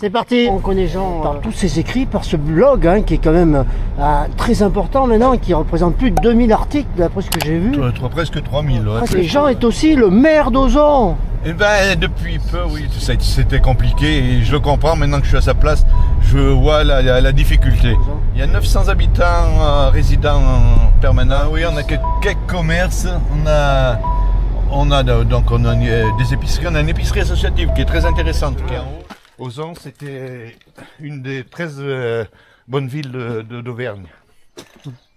C'est parti. On connaît Jean par tous ses écrits, par ce blog hein, qui est quand même très important maintenant, qui représente plus de 2000 articles d'après ce que j'ai vu. Presque 3000. Ouais. Et Jean est aussi le maire d'Auzon. Eh ben, depuis peu, oui, c'était compliqué et je le comprends maintenant que je suis à sa place. Je vois la difficulté. Il y a 900 habitants résidents permanents. Oui, on a quelques commerces. On a des épiceries. On a une épicerie associative qui est très intéressante. Qui est en haut. Auzon, c'était une des 13 bonnes villes d'Auvergne.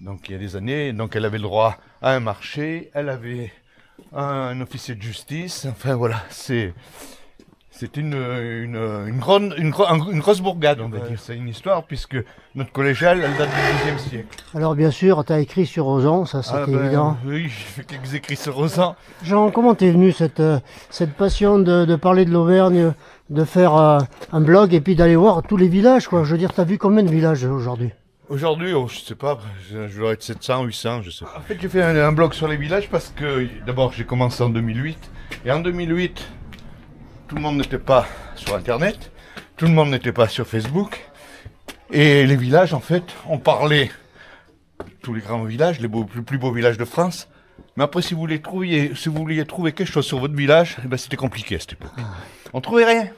Donc il y a des années, donc elle avait le droit à un marché, elle avait un officier de justice. Enfin voilà, c'est une grosse bourgade, on va dire. C'est une histoire puisque notre collégiale, elle date du XIIe siècle. Alors bien sûr, tu as écrit sur Auzon, ça c'était évident. Oui, j'ai fait quelques écrits sur Auzon. Jean, comment t'es venu cette passion de parler de l'Auvergne, de faire un blog et puis d'aller voir tous les villages, quoi. Je veux dire, t'as vu combien de villages aujourd'hui? Aujourd'hui, je sais pas, je dois être 700, 800, je sais pas. En fait, j'ai fait un blog sur les villages parce que, d'abord, j'ai commencé en 2008. Et en 2008, tout le monde n'était pas sur Internet, tout le monde n'était pas sur Facebook. Et les villages, en fait, on parlait tous les grands villages, les plus beaux villages de France. Mais après, si vous vouliez trouver quelque chose sur votre village, eh ben, c'était compliqué à cette époque. On trouvait rien.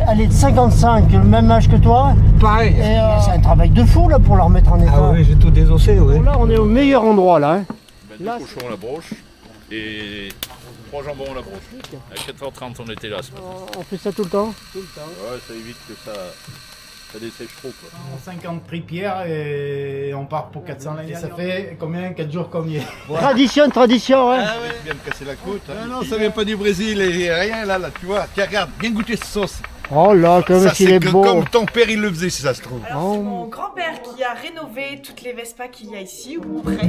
Elle est de 55, le même âge que toi. Pareil. Et c'est un travail de fou là pour la remettre en état. Ah oui, j'ai tout désossé, oui. Bon, là, on est au meilleur endroit là. Hein. Deux cochons à la broche et 3 jambons à la broche. À 4h30 on était là. On fait ça tout le temps? Tout le temps. Ouais, ça évite que ça dessèche trop quoi. 50 prix Pierre et on part pour 400 l'année. Et ça fait combien? 4 jours combien? Tradition, ouais. Ah ouais. Bien me casser la croûte. Hein. Non, ça vient pas du Brésil et rien là, tu vois. Tiens, regarde, viens goûter cette sauce. Oh là, comme s'il est beau. Comme ton père il le faisait si ça se trouve. Alors c'est mon grand-père qui a rénové toutes les Vespa qu'il y a ici, ou presque.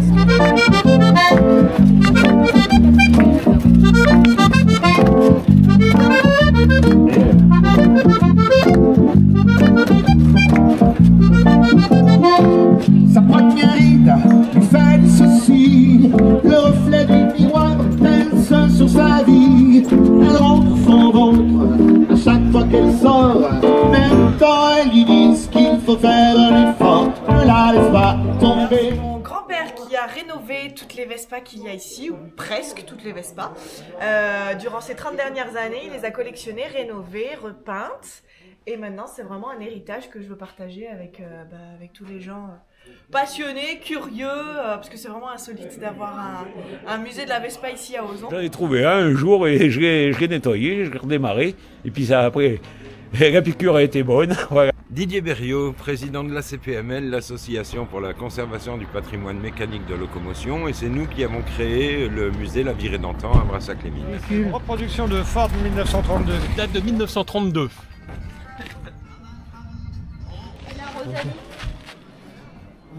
Sa première ride lui fait ceci, le reflet du miroir danse sur sa vie. Elle rentre son ventre à chaque fois qu'elle sort, même temps elle lui dit qu'il faut faire un effort, ne la laisse pas tomber. Mon grand-père qui a rénové toutes les Vespa qu'il y a ici, ou presque toutes les Vespa. Durant ces 30 dernières années, il les a collectionnées, rénovées, repeintes. Et maintenant, c'est vraiment un héritage que je veux partager avec tous les gens passionnés, curieux, parce que c'est vraiment insolite d'avoir un musée de la Vespa ici à Auzon. J'en ai trouvé un jour et je l'ai nettoyé, je l'ai redémarré. Et puis ça, après, la piqûre a été bonne. Voilà. Didier Berriot, président de la CPML, l'association pour la conservation du patrimoine mécanique de locomotion, et c'est nous qui avons créé le musée La Virée d'antan à Brassac-les-Mines. Reproduction de Ford 1932. Date de 1932.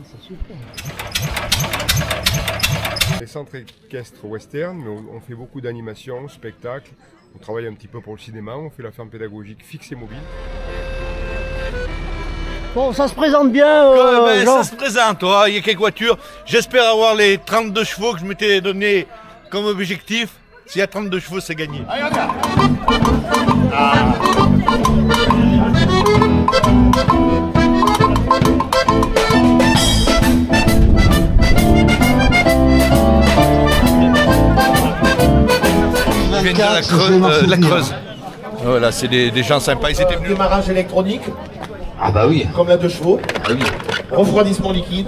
C'est super. Les centres équestres western, mais on fait beaucoup d'animations, spectacles. On travaille un petit peu pour le cinéma, on fait la ferme pédagogique fixe et mobile. Bon, ça se présente bien, Jean. Ça se présente, il y a quelques voitures. J'espère avoir les 32 chevaux que je m'étais donné comme objectif. S'il y a 32 chevaux, c'est gagné. Allez, regarde. Je viens de la Creuse. Voilà, c'est des gens sympas. Ils étaient venus. Démarrage électronique. Ah bah oui. Comme la 2 chevaux. Ah oui. Refroidissement liquide.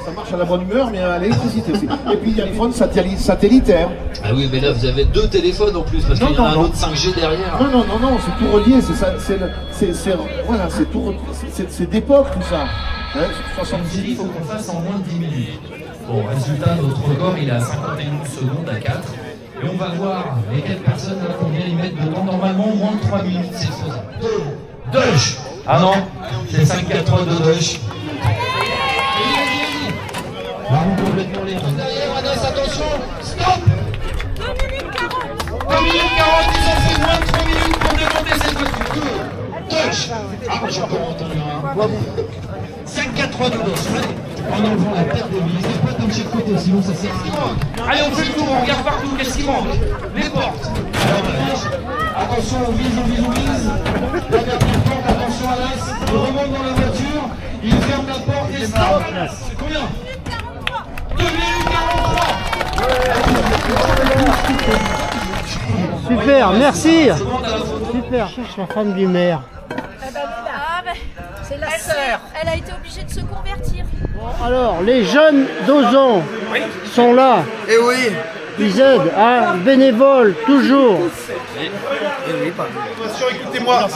Ça marche à la bonne humeur, mais à l'électricité aussi. Et puis il y a les phones satellitaires. Ah oui, mais là vous avez 2 téléphones en plus, parce qu'il y en a un autre 5G derrière. Non, c'est tout relié. Voilà, c'est tout. C'est d'époque tout ça. Hein, 70. Il faut qu'on fasse en moins de 10 minutes. Bon, résultat, notre record il est à 51 secondes à 4. Et on va voir les 4 personnes là, combien ils mettent dedans. Normalement, moins de 3 minutes, c'est faisable. Dush. Ah non, c'est 5-4-3 de Dush. Baron complètement libre. Derrière, Vanessa, attention. Stop. 2 minutes 40. 2 minutes 40, ils ont fait moins de 3 minutes pour démonter cette voiture. Dush. Ah, j'ai encore entendu un. 5-4-3 de Dush. En enlevant la paire de billes, c'est pas comme chez le côté, sinon ça sert à rien. Allez, on fait le tour, on regarde partout, qu'est-ce qui manque? Les portes. Alors, Attention, on vise. La dernière porte, attention à l'as. Il remonte dans la voiture. Il ferme la porte et stop. C'est combien? 2 minutes 43. Super, merci. Super, je suis la femme du maire. C'est la sœur. Elle a été obligée de se convertir. Alors, les jeunes d'Ozon sont là. Et oui. Ils aident, hein, bénévoles, toujours. Écoutez-moi,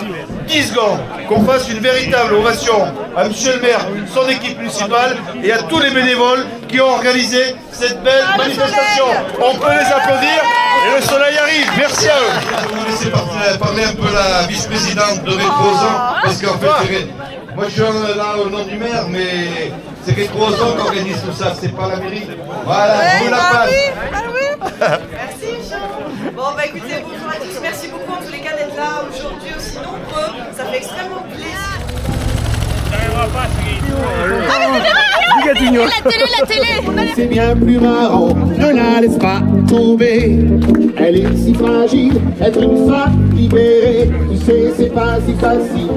10 secondes, qu'on fasse une véritable ovation à monsieur le maire, son équipe municipale et à tous les bénévoles qui ont organisé cette belle manifestation. On peut les applaudir et le soleil arrive. Merci à eux. Je vais vous laisser parler un peu la vice-présidente de Rétro-Ozon, parce qu'en fait, moi je suis là au nom du maire, mais c'est Rétro-Ozon qui organise tout ça, c'est pas la mairie. Voilà, je vous la passe. Merci Jean. Bon bah écoutez, bonjour à tous, merci beaucoup en tous les cas d'être là aujourd'hui aussi nombreux, ça fait extrêmement plaisir. La télé. C'est bien plus marrant, ne la laisse pas tomber. Elle est si fragile, être une femme libérée. Tu sais, c'est pas si facile.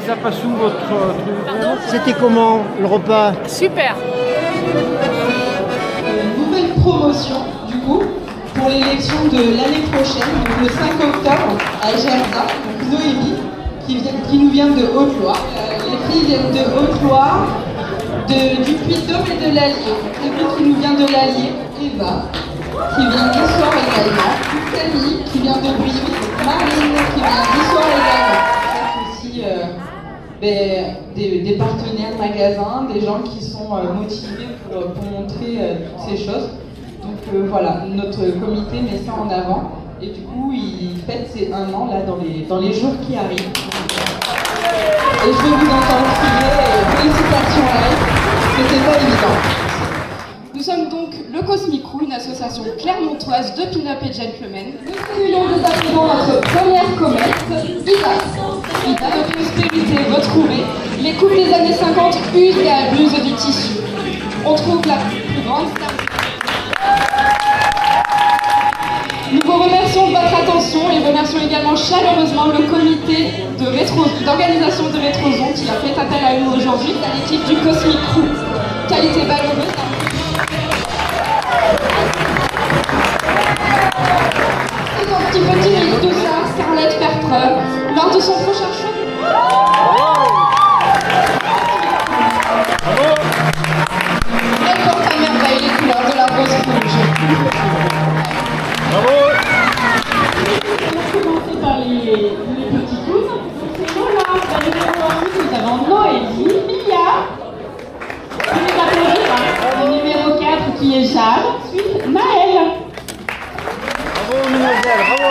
Ça passe où votre... C'était comment le repas? Super. Nouvelle promotion du coup pour l'élection de l'année prochaine, donc le 5 octobre à Gerda, donc Noémie, qui nous vient de Haute-Loire. Les filles viennent de Haute-Loire, du Puy-de-Dôme et de l'Allier. Celui qui nous vient de l'Allier, Eva, qui vient d'Issoire également, Camille qui vient de Buis, Marine qui vient d'Issoire également. Aussi des partenaires magasins, des gens qui sont motivés pour montrer toutes ces choses. Donc voilà, notre comité met ça en avant et du coup il fête ses 1 an là dans les jours qui arrivent. Et je vais vous entendre crier félicitations à elle, c'était pas évident. Nous sommes donc le Cosmic Crew, une association clermontoise de pin-up et gentlemen. Nous saluons dès à présent notre première comète, Ida. Ida, notre prospérité retrouvée. Les couples des années 50 usent et abusent du tissu. On trouve la plus grande star. Nous vous remercions de votre attention et remercions également chaleureusement le comité d'organisation de Rétro-Ozon qui a fait appel à nous aujourd'hui, à l'équipe du Cosmic Crew. Qualité valeureuse. C'est un petit peu timide tout ça, Scarlett faire preuve lors de son prochain show. Elle porte à merveille les couleurs de la rose rouge. Bravo. On va commencer par les petits coups. C'est Lola, la numéro 1, nous avons Noélie, Mia. Je vais applaudir. Le numéro 4 qui est Jade. Ensuite, Maëlle. Bravo mademoiselle, bravo.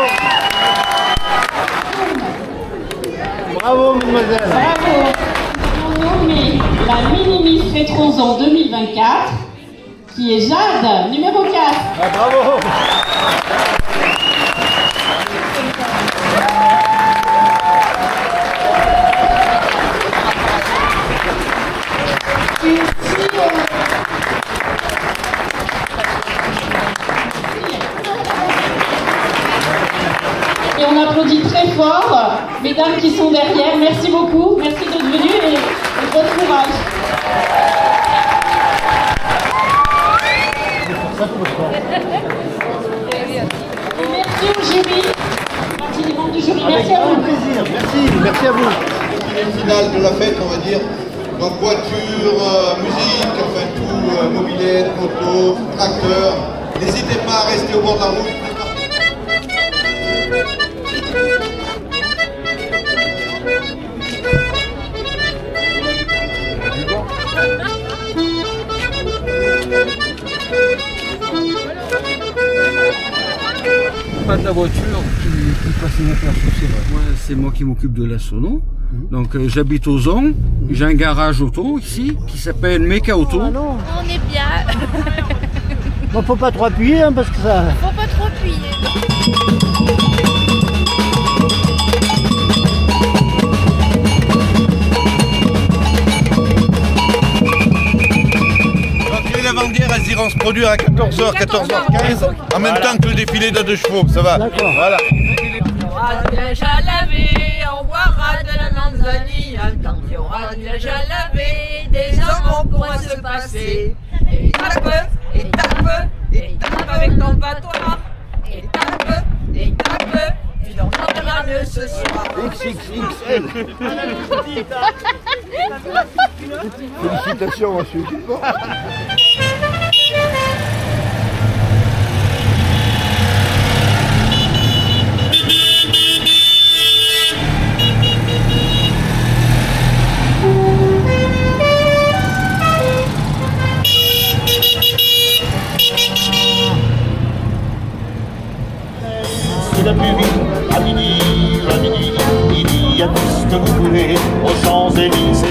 Bravo mademoiselle. Bravo. Nous avons nommé la mini-miss Rétro-Ozon 2024 qui est Jade, numéro 4. Ah, bravo. Et on applaudit très fort, mesdames qui sont derrière. Merci beaucoup, merci d'être venues et bon courage. Merci au jury, partie des membres du jury. Merci à vous. Avec plaisir, merci à vous. Le final de la fête, on va dire. Donc voiture, musique, enfin tout, mobilette, moto, tracteur. N'hésitez pas à rester au bord de la route. Pas de la voiture qui passe inaperçue, moi c'est moi qui m'occupe de la sono. Donc j'habite aux Ozon, j'ai un garage auto ici qui s'appelle Meka Auto. On est bien. Bon, faut pas trop appuyer hein, parce que ça... Faut pas trop appuyer. Donc les lavandières, elles y iront se produire à 14h, 14h15, en même temps que le défilé de 2 chevaux, ça va. Voilà. On aura du linge à laver, on boira de la manzanille, tant qu'il y aura du linge à laver, des hommes pourront se passer. Et tape avec ton battoir, et tape, tu dormiras mieux ce soir. XXXL. Félicitations, monsieur. La pluie, à midi, il y a tout ce que vous voulez aux Champs-Élysées.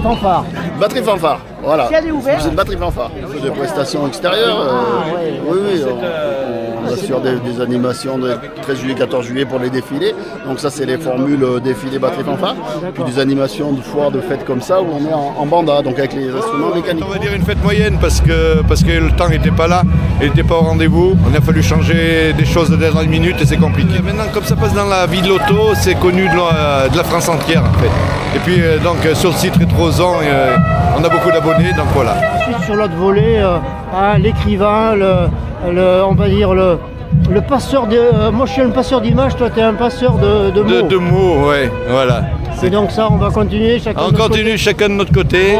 Fanfare. Batterie fanfare, voilà. Si elle est ouverte. C'est une batterie fanfare. On fait des prestations extérieures. Oui, on assure des animations de 13 juillet, 14 juillet pour les défilés. Donc ça, c'est les formules défilés batterie fanfare. Puis des animations de foires, de fêtes comme ça, où on est en banda, donc avec les instruments mécaniques. On va dire une fête moyenne parce que le temps n'était pas là, il n'était pas au rendez-vous. On a fallu changer des choses de dernière minute et c'est compliqué. Maintenant, comme ça passe dans la vie de l'auto, c'est connu de la France entière en fait. Et puis donc sur le site Rétroson, on a beaucoup d'abonnés, donc voilà. Ensuite sur l'autre volet, l'écrivain, on va dire le passeur de. Moi je suis un passeur d'images, toi tu es un passeur de mots. De mots, ouais, voilà. Et donc ça, on va continuer chacun de notre côté. On continue chacun de notre côté.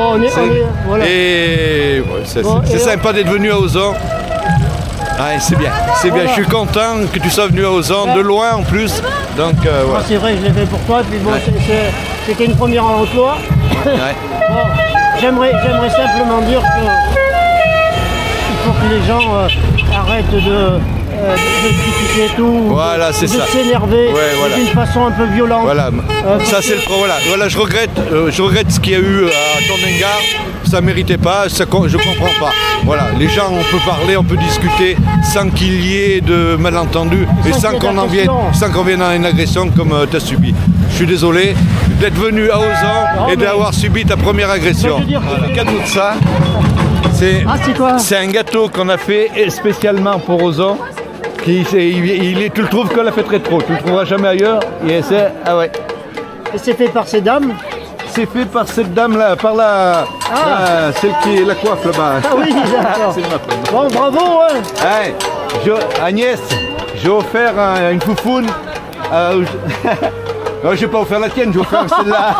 Voilà. Et ouais, c'est sympa d'être venu à Ozon. Ouais, c'est bien, je suis content que tu sois venu à Ozon, de loin en plus. Donc, voilà. C'est vrai, je l'ai fait pour toi, et puis bon, c'était une première en emploi. Ouais. Bon, j'aimerais simplement dire que il faut que les gens arrêtent de critiquer tout, Voilà, c'est ça. de s'énerver voilà. d'une façon un peu violente. Voilà, ça c'est le problème. Voilà, je regrette ce qu'il y a eu à ton égard. Ça méritait pas, je comprends pas. Voilà, les gens, on peut parler, on peut discuter sans qu'il y ait de malentendus et sans qu'on vienne à une agression comme tu as subi. Je suis désolé d'être venu à Ozon et d'avoir subi ta première agression. Voilà. Le cadeau de ça, c'est un gâteau qu'on a fait spécialement pour Ozon. Tu le trouves que la fête rétro, tu le trouveras jamais ailleurs. Et c'est fait par ces dames. C'est fait par cette dame-là, par celle qui est la coiffe là-bas. Ah oui, d'accord. Bon, bravo, hein. Hey, Agnès, j'ai offert une foufoune. Non, je vais pas offert la tienne, j'ai offert celle-là.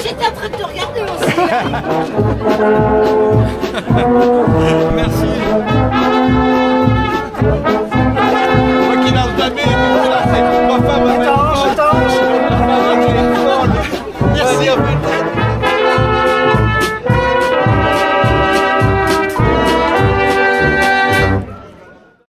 J'étais en train de te regarder aussi. Merci.